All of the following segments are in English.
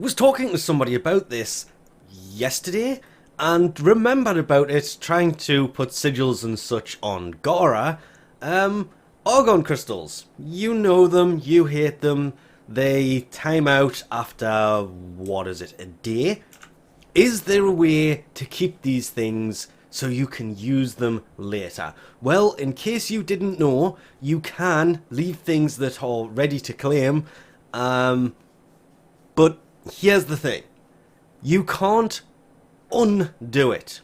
Was talking to somebody about this yesterday and remembered about it trying to put sigils and such on Gora. Argon crystals. You know them, you hate them, they time out after, what is it, a day? Is there a way to keep these things so you can use them later? Well, in case you didn't know, you can leave things that are ready to claim, but here's the thing. You can't undo it.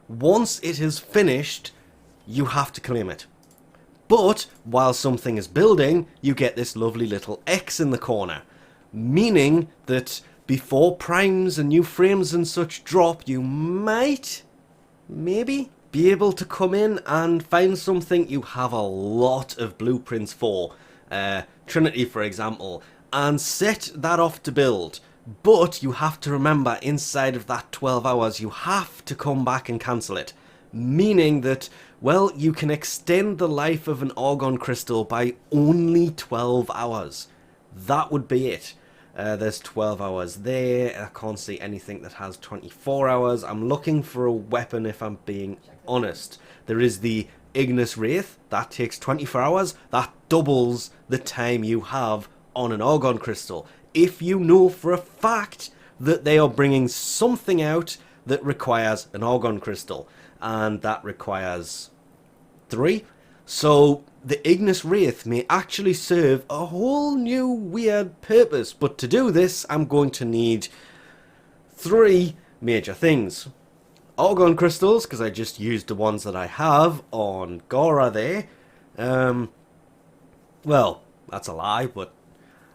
Once it is finished, you have to claim it. But while something is building, you get this lovely little X in the corner. Meaning that before primes and new frames and such drop, you might, maybe, be able to come in and find something you have a lot of blueprints for. Trinity, for example. And set that off to build. But you have to remember, inside of that 12 hours, you have to come back and cancel it. Meaning that, well, you can extend the life of an Argon crystal by only 12 hours. That would be it. There's 12 hours there. I can't see anything that has 24 hours. I'm looking for a weapon, if I'm being honest. There is the Ignis Wraith. That takes 24 hours. That doubles the time you have on an Argon crystal. If you know for a fact that they are bringing something out that requires an Argon crystal, and that requires 3. So the Ignis Wraith may actually serve a whole new weird purpose, but to do this I'm going to need 3 major things. Argon crystals, because I just used the ones that I have on Gora there. Well, that's a lie, but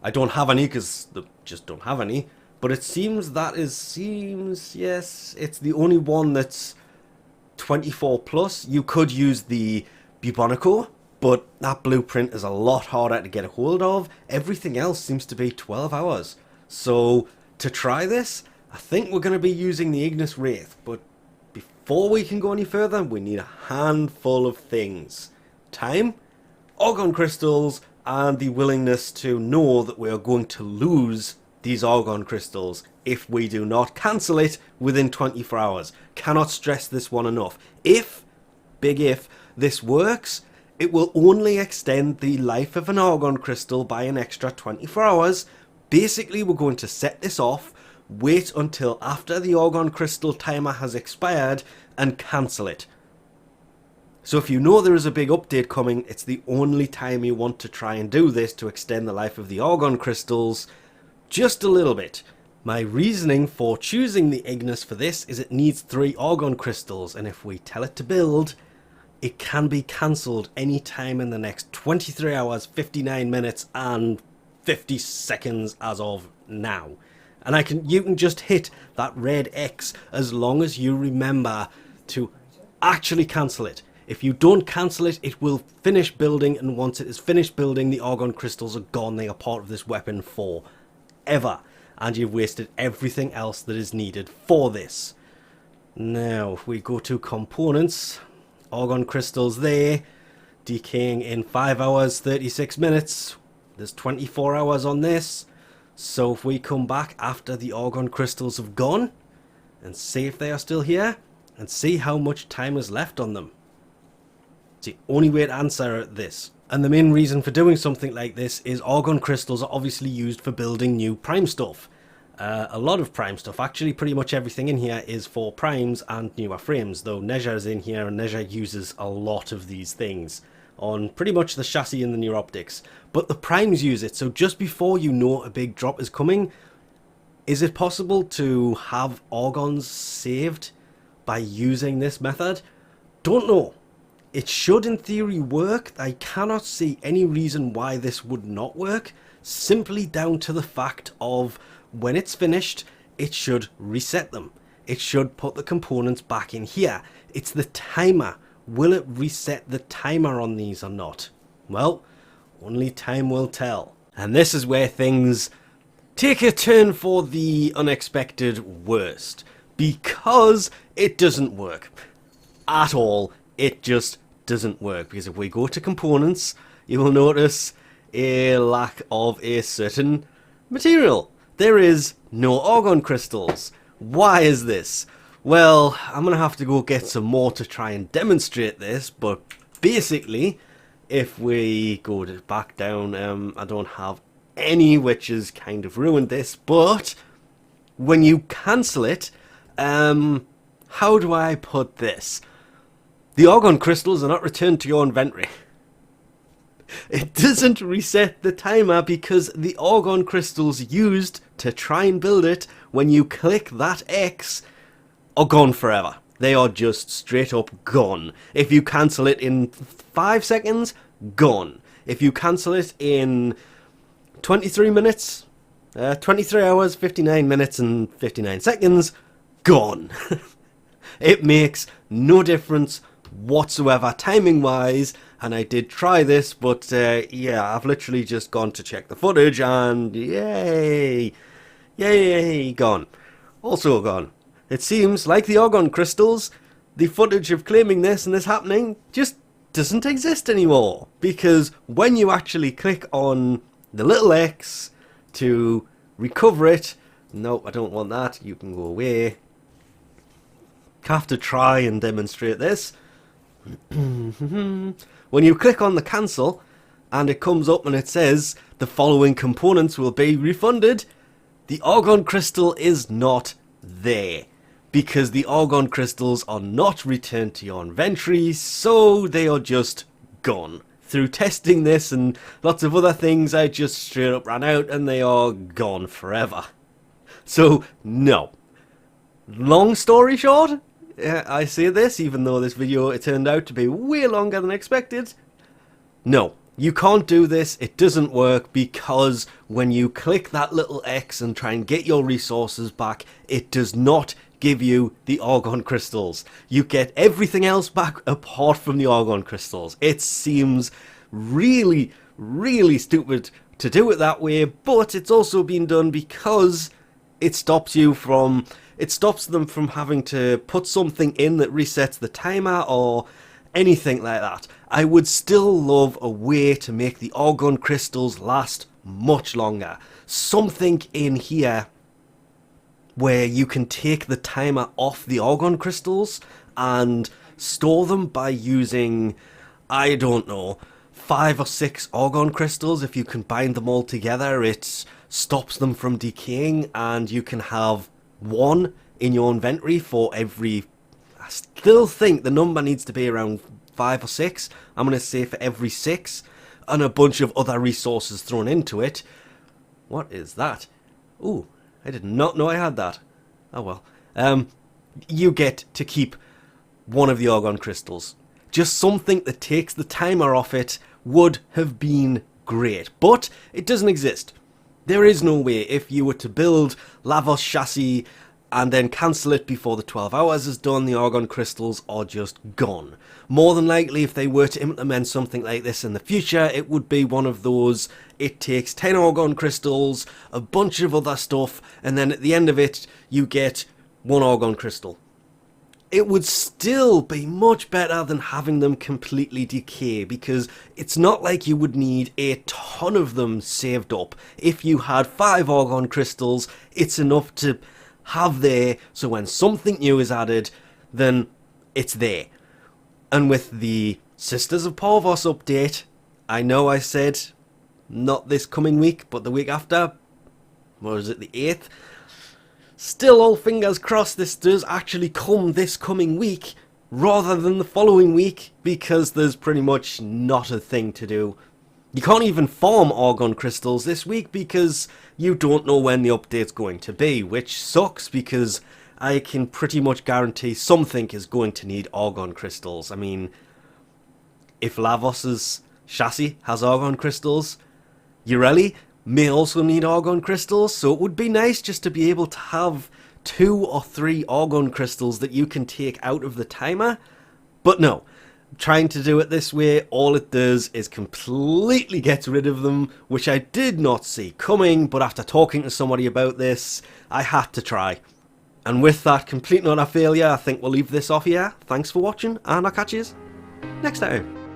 I don't have any because they just don't have any. But it seems yes, it's the only one that's 24 plus. You could use the Bubonico, but that blueprint is a lot harder to get a hold of. Everything else seems to be 12 hours. So to try this, I think we're going to be using the Ignis Wraith. But before we can go any further, we need a handful of things. Time, Argon crystals, and the willingness to know that we are going to lose these Argon crystals if we do not cancel it within 24 hours. Cannot stress this one enough. If, big if, this works, it will only extend the life of an Argon crystal by an extra 24 hours. Basically, we're going to set this off, wait until after the Argon crystal timer has expired, and cancel it. So if you know there is a big update coming, it's the only time you want to try and do this to extend the life of the Argon crystals just a little bit. My reasoning for choosing the Ignis for this is it needs 3 Argon crystals, and if we tell it to build, it can be cancelled any time in the next 23 hours, 59 minutes and 50 seconds as of now. And you can just hit that red X as long as you remember to actually cancel it. If you don't cancel it, it will finish building, and once it is finished building, the Argon crystals are gone. They are part of this weapon forever. And you've wasted everything else that is needed for this. Now, if we go to components, Argon crystals there, decaying in 5 hours, 36 minutes. There's 24 hours on this. So if we come back after the Argon crystals have gone, and see if they are still here, and see how much time is left on them. It's the only way to answer this. And the main reason for doing something like this is Argon crystals are obviously used for building new prime stuff. A lot of prime stuff. Actually, pretty much everything in here is for primes and newer frames, though Nezha is in here, and Nezha uses a lot of these things on pretty much the chassis and the new optics. But the primes use it, so just before you know a big drop is coming, is it possible to have Argons saved by using this method? Don't know. It should in theory work. I cannot see any reason why this would not work, simply down to the fact of when it's finished, it should reset them. It should put the components back in here. It's the timer. Will it reset the timer on these or not? Well, only time will tell. And this is where things take a turn for the unexpected worst, because it doesn't work at all. It just doesn't work, because if we go to components, you will notice a lack of a certain material. there is no Argon crystals. Why is this? Well, I'm going to have to go get some more to try and demonstrate this, but basically, if we go back down, I don't have any, which has kind of ruined this, but when you cancel it, how do I put this? The Argon crystals are not returned to your inventory. It doesn't reset the timer because the Argon crystals used to try and build it when you click that X are gone forever. They are just straight up gone. If you cancel it in 5 seconds, gone. If you cancel it in 23 minutes, 23 hours, 59 minutes and 59 seconds, gone. It makes no difference whatsoever timing wise, and I did try this, but yeah, I've literally just gone to check the footage and yay, gone. Also gone. It seems like the Argon crystals, the footage of claiming this and this happening just doesn't exist anymore, because when you actually click on the little X to recover it, no, I don't want that, you can go away. Have to try and demonstrate this. When you click on the cancel and it comes up and it says the following components will be refunded, the Argon crystal is not there because the Argon crystals are not returned to your inventory, so they are just gone. Through testing this and lots of other things, I just straight up ran out and they are gone forever. So no. Long story short, I say this, even though this video it turned out to be way longer than expected. No, you can't do this, it doesn't work, because when you click that little X and try and get your resources back, it does not give you the Argon crystals. You get everything else back apart from the Argon crystals. It seems really, really stupid to do it that way, but it's also been done because it stops you from... It stops them from having to put something in that resets the timer or anything like that. I would still love a way to make the Argon crystals last much longer. Something in here where you can take the timer off the Argon crystals and store them by using, I don't know, 5 or 6 Argon crystals. If you combine them all together, it stops them from decaying, and you can have 1 in your inventory for every... I still think the number needs to be around 5 or 6. I'm going to say for every 6, and a bunch of other resources thrown into it. What is that? Ooh, I did not know I had that. Oh well. You get to keep 1 of the Argon crystals. Just something that takes the timer off it would have been great, but it doesn't exist. There is no way, if you were to build Lavos chassis and then cancel it before the 12 hours is done, the Argon crystals are just gone. More than likely, if they were to implement something like this in the future, it would be one of those, it takes 10 Argon crystals, a bunch of other stuff, and then at the end of it, you get 1 Argon crystal. It would still be much better than having them completely decay, because it's not like you would need a ton of them saved up. If you had 5 Argon crystals, it's enough to have there, so when something new is added, then it's there. And with the Sisters of Parvos update, I know I said not this coming week, but the week after, what was it, the 8th? Still, all fingers crossed this does actually come this coming week rather than the following week, because there's pretty much not a thing to do. You can't even farm Argon crystals this week because you don't know when the update's going to be, which sucks because I can pretty much guarantee something is going to need Argon crystals. I mean, if Lavos's chassis has Argon crystals, Ureli may also need Argon crystals, so it would be nice just to be able to have 2 or 3 Argon crystals that you can take out of the timer. But no, trying to do it this way, all it does is completely get rid of them, which I did not see coming, but after talking to somebody about this, I had to try. And with that complete and utter failure, I think we'll leave this off here. Thanks for watching, and I'll catch you next time.